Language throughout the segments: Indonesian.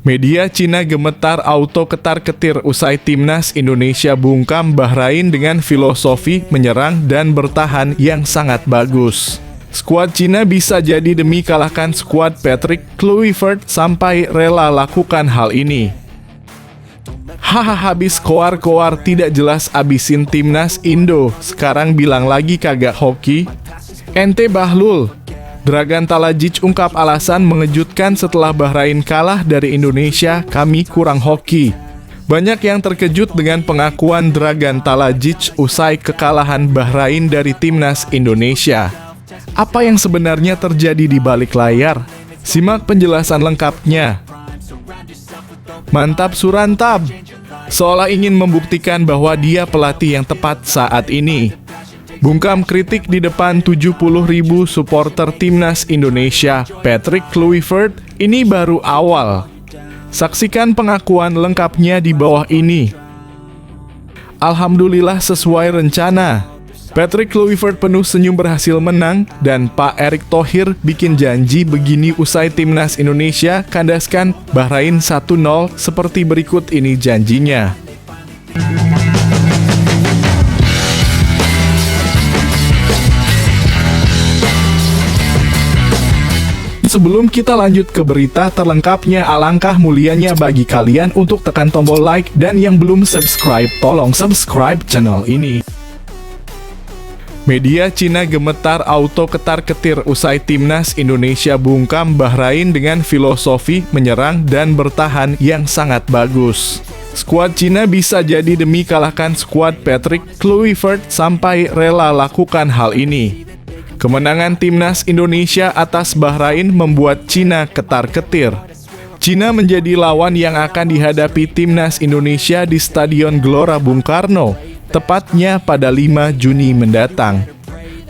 Media Cina gemetar auto ketar-ketir usai timnas Indonesia bungkam Bahrain dengan filosofi menyerang dan bertahan yang sangat bagus. Skuad Cina bisa jadi demi kalahkan skuad Patrick Kluivert sampai rela lakukan hal ini. Hahaha, habis koar-koar tidak jelas abisin timnas Indo, sekarang bilang lagi kagak hoki. Ente Bahlul. Dragan Talajic ungkap alasan mengejutkan setelah Bahrain kalah dari Indonesia, kami kurang hoki. Banyak yang terkejut dengan pengakuan Dragan Talajic usai kekalahan Bahrain dari timnas Indonesia. Apa yang sebenarnya terjadi di balik layar? Simak penjelasan lengkapnya. Mantap Surantab, seolah ingin membuktikan bahwa dia pelatih yang tepat saat ini. Bungkam kritik di depan 70.000 supporter timnas Indonesia, Patrick Kluivert, ini baru awal. Saksikan pengakuan lengkapnya di bawah ini. Alhamdulillah sesuai rencana. Patrick Kluivert penuh senyum berhasil menang, dan Pak Erick Thohir bikin janji begini usai timnas Indonesia kandaskan Bahrain 1-0 seperti berikut ini janjinya. Sebelum kita lanjut ke berita terlengkapnya, alangkah mulianya bagi kalian untuk tekan tombol like, dan yang belum subscribe, tolong subscribe channel ini. Media Cina gemetar auto ketar-ketir usai timnas Indonesia bungkam Bahrain dengan filosofi menyerang dan bertahan yang sangat bagus. Skuad Cina bisa jadi demi kalahkan skuad Patrick Kluivert sampai rela lakukan hal ini. Kemenangan timnas Indonesia atas Bahrain membuat Cina ketar-ketir. Cina menjadi lawan yang akan dihadapi timnas Indonesia di Stadion Gelora Bung Karno, tepatnya pada 5 Juni mendatang.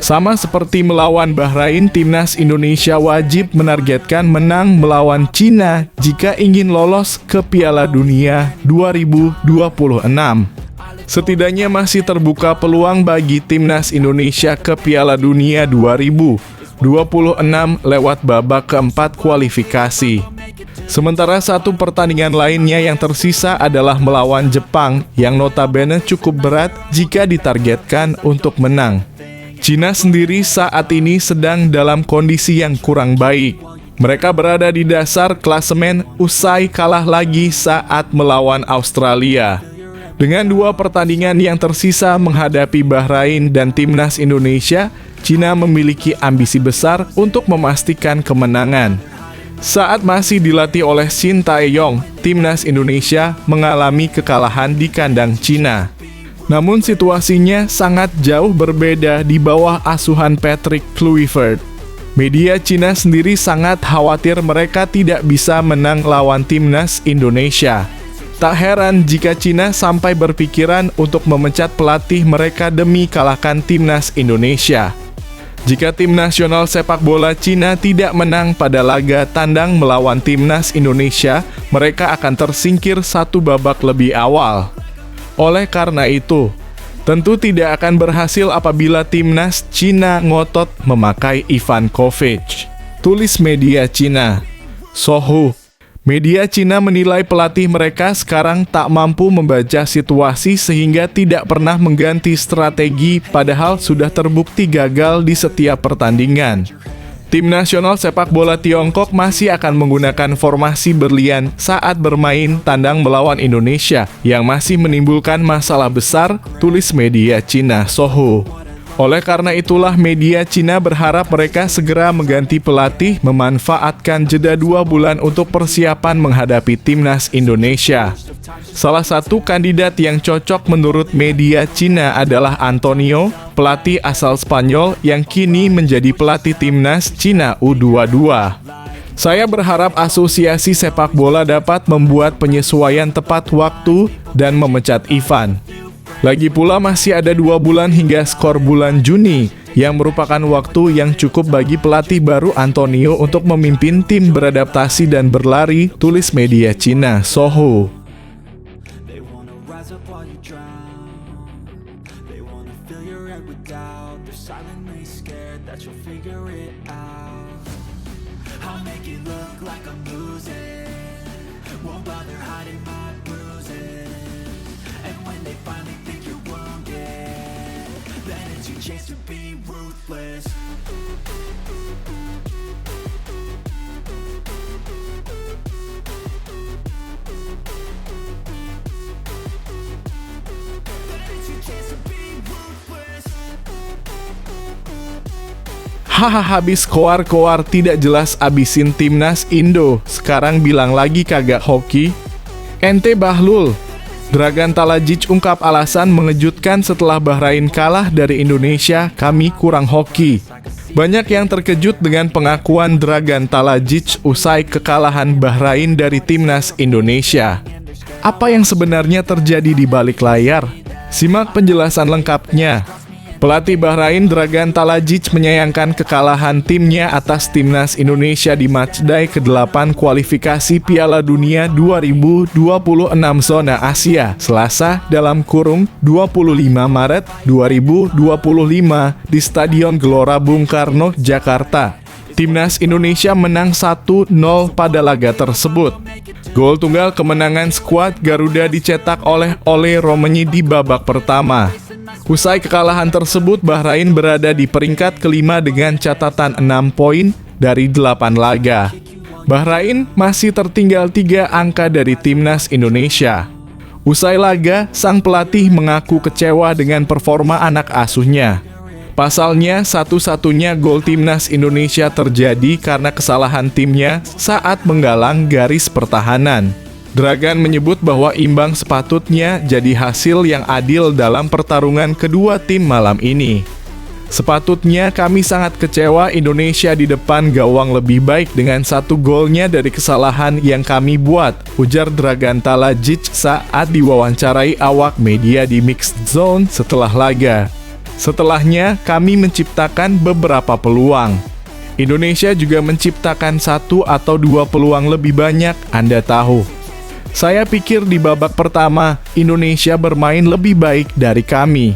Sama seperti melawan Bahrain, timnas Indonesia wajib menargetkan menang melawan Cina jika ingin lolos ke Piala Dunia 2026. Setidaknya masih terbuka peluang bagi timnas Indonesia ke Piala Dunia 2026 lewat babak keempat kualifikasi. Sementara satu pertandingan lainnya yang tersisa adalah melawan Jepang yang notabene cukup berat jika ditargetkan untuk menang. Cina sendiri saat ini sedang dalam kondisi yang kurang baik. Mereka berada di dasar klasemen usai kalah lagi saat melawan Australia. Dengan 2 pertandingan yang tersisa menghadapi Bahrain dan timnas Indonesia, Cina memiliki ambisi besar untuk memastikan kemenangan. Saat masih dilatih oleh Shin Tae-yong, timnas Indonesia mengalami kekalahan di kandang Cina. Namun situasinya sangat jauh berbeda di bawah asuhan Patrick Kluivert. Media Cina sendiri sangat khawatir mereka tidak bisa menang lawan timnas Indonesia. Tak heran jika Cina sampai berpikiran untuk memecat pelatih mereka demi kalahkan timnas Indonesia. Jika tim nasional sepak bola Cina tidak menang pada laga tandang melawan timnas Indonesia, mereka akan tersingkir 1 babak lebih awal. Oleh karena itu, tentu tidak akan berhasil apabila timnas Cina ngotot memakai Ivan Kovic. Tulis media Cina. Sohu. Media Cina menilai pelatih mereka sekarang tak mampu membaca situasi sehingga tidak pernah mengganti strategi, padahal sudah terbukti gagal di setiap pertandingan. Tim nasional sepak bola Tiongkok masih akan menggunakan formasi berlian saat bermain tandang melawan Indonesia yang masih menimbulkan masalah besar, tulis media Cina Sohu. Oleh karena itulah media Cina berharap mereka segera mengganti pelatih, memanfaatkan jeda 2 bulan untuk persiapan menghadapi timnas Indonesia. Salah satu kandidat yang cocok menurut media Cina adalah Antonio, pelatih asal Spanyol yang kini menjadi pelatih timnas Cina U22. Saya berharap asosiasi sepak bola dapat membuat penyesuaian tepat waktu dan memecat Ivan. Lagi pula masih ada 2 bulan hingga skor bulan Juni, yang merupakan waktu yang cukup bagi pelatih baru Antonio untuk memimpin tim beradaptasi dan berlari, tulis media Cina Sohu. Haha, habis koar-koar tidak jelas abisin timnas Indo, sekarang bilang lagi kagak hoki. Ente Bahlul. Dragan Talajic ungkap alasan mengejutkan setelah Bahrain kalah dari Indonesia, kami kurang hoki. Banyak yang terkejut dengan pengakuan Dragan Talajic usai kekalahan Bahrain dari timnas Indonesia. Apa yang sebenarnya terjadi di balik layar? Simak penjelasan lengkapnya. Pelatih Bahrain Dragan Talajic menyayangkan kekalahan timnya atas timnas Indonesia di matchday ke-8 kualifikasi Piala Dunia 2026 zona Asia, Selasa (25 Maret 2025) di Stadion Gelora Bung Karno, Jakarta. Timnas Indonesia menang 1-0 pada laga tersebut. Gol tunggal kemenangan skuad Garuda dicetak oleh Ole Romenyi di babak pertama. Usai kekalahan tersebut, Bahrain berada di peringkat kelima dengan catatan 6 poin dari 8 laga. Bahrain masih tertinggal 3 angka dari timnas Indonesia. Usai laga, sang pelatih mengaku kecewa dengan performa anak asuhnya. Pasalnya, satu-satunya gol timnas Indonesia terjadi karena kesalahan timnya saat menggalang garis pertahanan. Dragan menyebut bahwa imbang sepatutnya jadi hasil yang adil dalam pertarungan kedua tim malam ini. Sepatutnya kami sangat kecewa Indonesia di depan gawang lebih baik dengan 1 golnya dari kesalahan yang kami buat, ujar Dragan Talajic saat diwawancarai awak media di Mixed Zone setelah laga. Setelahnya, kami menciptakan beberapa peluang. Indonesia juga menciptakan 1 atau 2 peluang lebih banyak, Anda tahu. Saya pikir di babak pertama, Indonesia bermain lebih baik dari kami.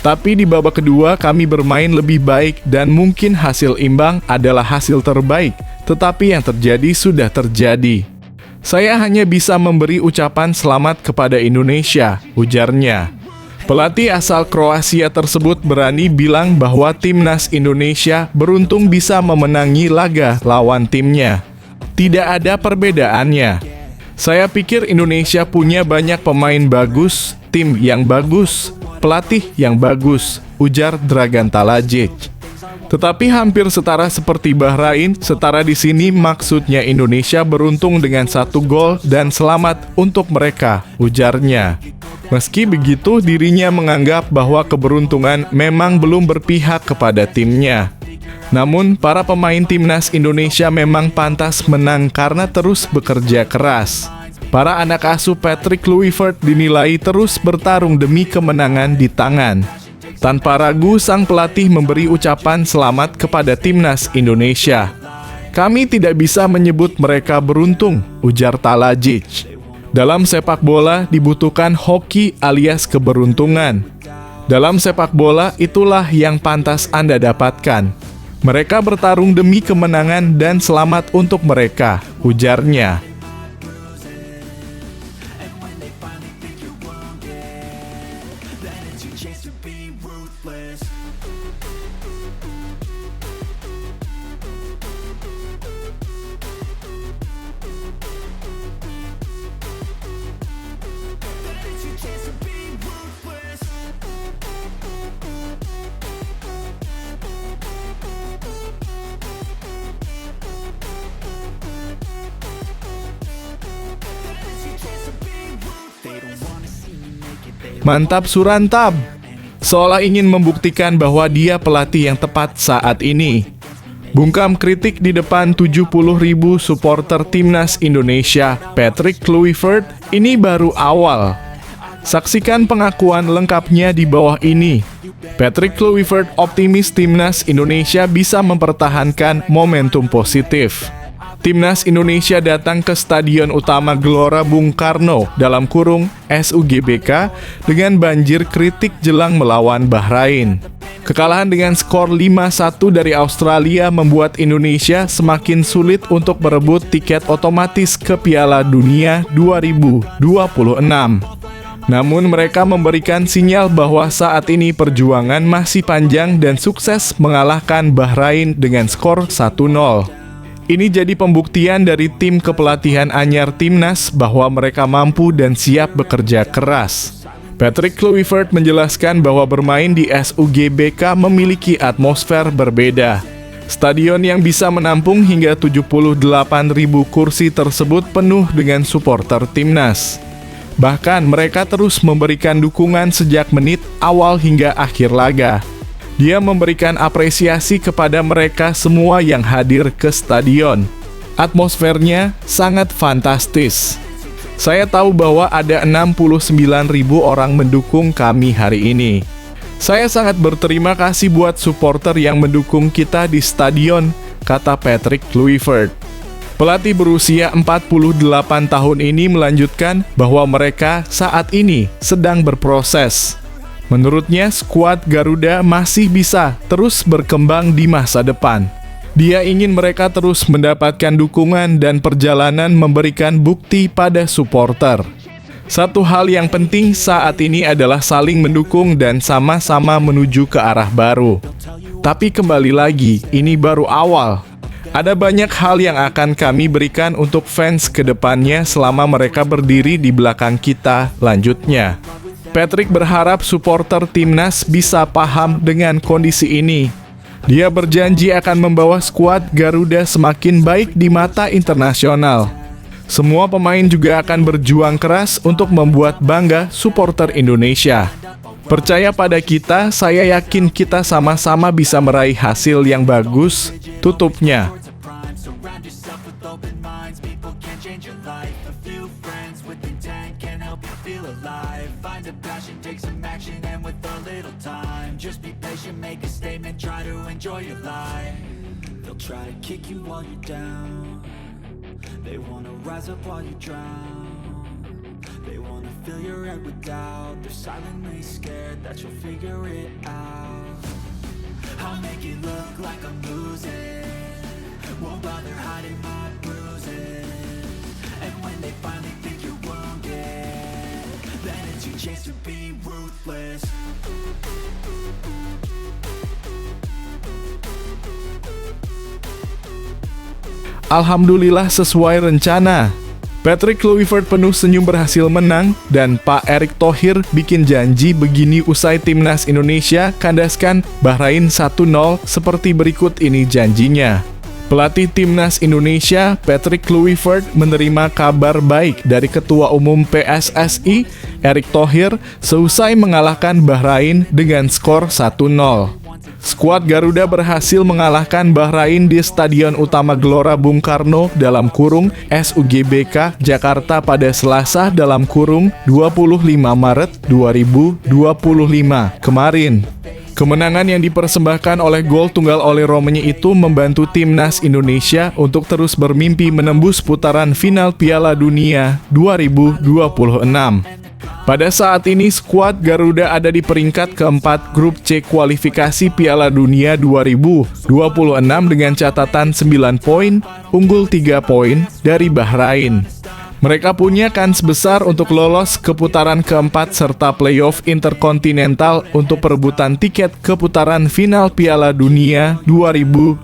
Tapi di babak kedua, kami bermain lebih baik dan mungkin hasil imbang adalah hasil terbaik. Tetapi yang terjadi sudah terjadi. Saya hanya bisa memberi ucapan selamat kepada Indonesia, ujarnya. Pelatih asal Kroasia tersebut berani bilang bahwa timnas Indonesia beruntung bisa memenangi laga lawan timnya. Tidak ada perbedaannya. Saya pikir Indonesia punya banyak pemain bagus, tim yang bagus, pelatih yang bagus, ujar Dragan Talajic. Tetapi hampir setara seperti Bahrain, setara di sini maksudnya Indonesia beruntung dengan 1 gol dan selamat untuk mereka, ujarnya. Meski begitu, dirinya menganggap bahwa keberuntungan memang belum berpihak kepada timnya. Namun, para pemain timnas Indonesia memang pantas menang karena terus bekerja keras. Para anak asuh Patrick Kluivert dinilai terus bertarung demi kemenangan di tangan. Tanpa ragu, sang pelatih memberi ucapan selamat kepada timnas Indonesia. Kami tidak bisa menyebut mereka beruntung, ujar Talajic. Dalam sepak bola dibutuhkan hoki alias keberuntungan. Dalam sepak bola itulah yang pantas Anda dapatkan. Mereka bertarung demi kemenangan dan selamat untuk mereka, ujarnya. Mantap Surantab, seolah ingin membuktikan bahwa dia pelatih yang tepat saat ini. Bungkam kritik di depan 70.000 supporter timnas Indonesia, Patrick Kluivert, ini baru awal. Saksikan pengakuan lengkapnya di bawah ini. Patrick Kluivert optimis timnas Indonesia bisa mempertahankan momentum positif. Timnas Indonesia datang ke Stadion Utama Gelora Bung Karno (SUGBK) dengan banjir kritik jelang melawan Bahrain. Kekalahan dengan skor 5-1 dari Australia membuat Indonesia semakin sulit untuk berebut tiket otomatis ke Piala Dunia 2026. Namun mereka memberikan sinyal bahwa saat ini perjuangan masih panjang dan sukses mengalahkan Bahrain dengan skor 1-0. Ini jadi pembuktian dari tim kepelatihan anyar timnas bahwa mereka mampu dan siap bekerja keras. Patrick Kluivert menjelaskan bahwa bermain di SUGBK memiliki atmosfer berbeda. Stadion yang bisa menampung hingga 78.000 kursi tersebut penuh dengan supporter timnas. Bahkan mereka terus memberikan dukungan sejak menit awal hingga akhir laga. Dia memberikan apresiasi kepada mereka semua yang hadir ke stadion. Atmosfernya sangat fantastis. Saya tahu bahwa ada 69.000 orang mendukung kami hari ini. Saya sangat berterima kasih buat supporter yang mendukung kita di stadion, kata Patrick Kluivert. Pelatih berusia 48 tahun ini melanjutkan bahwa mereka saat ini sedang berproses. Menurutnya, skuad Garuda masih bisa terus berkembang di masa depan. Dia ingin mereka terus mendapatkan dukungan dan perjalanan memberikan bukti pada supporter. Satu hal yang penting saat ini adalah saling mendukung dan sama-sama menuju ke arah baru. Tapi kembali lagi, ini baru awal. Ada banyak hal yang akan kami berikan untuk fans ke depannya selama mereka berdiri di belakang kita, lanjutnya. Patrick berharap supporter timnas bisa paham dengan kondisi ini. Dia berjanji akan membawa skuad Garuda semakin baik di mata internasional. Semua pemain juga akan berjuang keras untuk membuat bangga supporter Indonesia. Percaya pada kita, saya yakin kita sama-sama bisa meraih hasil yang bagus, tutupnya. They wanna rise up while you drown. They wanna fill your head with doubt. They're silently scared that you'll figure it out. I'll make it look like I'm losing. Won't bother hiding my bruises. And when they finally think you're wounded, then it's your chance to be ruthless. Alhamdulillah sesuai rencana. Patrick Kluivert penuh senyum berhasil menang dan Pak Erick Thohir bikin janji begini usai timnas Indonesia kandaskan Bahrain 1-0 seperti berikut ini janjinya. Pelatih timnas Indonesia Patrick Kluivert menerima kabar baik dari Ketua Umum PSSI Erick Thohir seusai mengalahkan Bahrain dengan skor 1-0. Skuad Garuda berhasil mengalahkan Bahrain di Stadion Utama Gelora Bung Karno (SUGBK) Jakarta pada Selasa (25 Maret 2025) kemarin. Kemenangan yang dipersembahkan oleh gol tunggal oleh Romanya itu membantu timnas Indonesia untuk terus bermimpi menembus putaran final Piala Dunia 2026. Pada saat ini, skuad Garuda ada di peringkat keempat grup C kualifikasi Piala Dunia 2026 dengan catatan 9 poin, unggul 3 poin dari Bahrain. Mereka punya kans besar untuk lolos ke putaran keempat serta playoff interkontinental untuk perebutan tiket ke putaran final Piala Dunia 2026.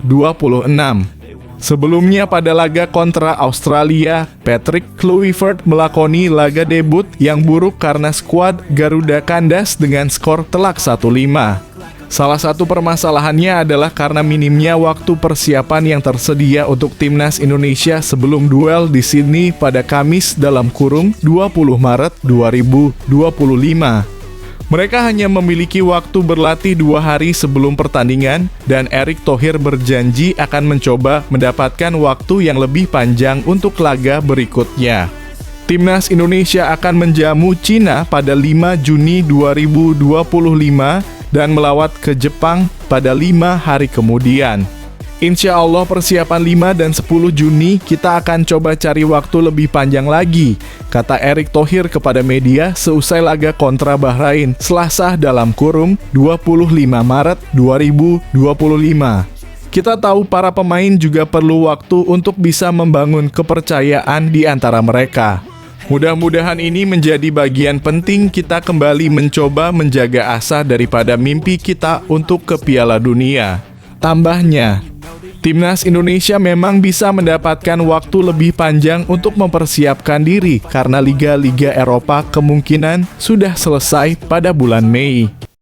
Sebelumnya pada laga kontra Australia, Patrick Kluivert melakoni laga debut yang buruk karena skuad Garuda kandas dengan skor telak 1-5. Salah satu permasalahannya adalah karena minimnya waktu persiapan yang tersedia untuk timnas Indonesia sebelum duel di Sydney pada Kamis (20 Maret 2025). Mereka hanya memiliki waktu berlatih 2 hari sebelum pertandingan dan Erick Thohir berjanji akan mencoba mendapatkan waktu yang lebih panjang untuk laga berikutnya. Timnas Indonesia akan menjamu Cina pada 5 Juni 2025 dan melawat ke Jepang pada 5 hari kemudian. Insya Allah persiapan 5 dan 10 Juni kita akan coba cari waktu lebih panjang lagi, kata Erick Thohir kepada media seusai laga kontra Bahrain Selasa (25 Maret 2025). Kita tahu para pemain juga perlu waktu untuk bisa membangun kepercayaan di antara mereka. Mudah-mudahan ini menjadi bagian penting kita kembali mencoba menjaga asa daripada mimpi kita untuk ke Piala Dunia. Tambahnya, timnas Indonesia memang bisa mendapatkan waktu lebih panjang untuk mempersiapkan diri karena liga-liga Eropa kemungkinan sudah selesai pada bulan Mei.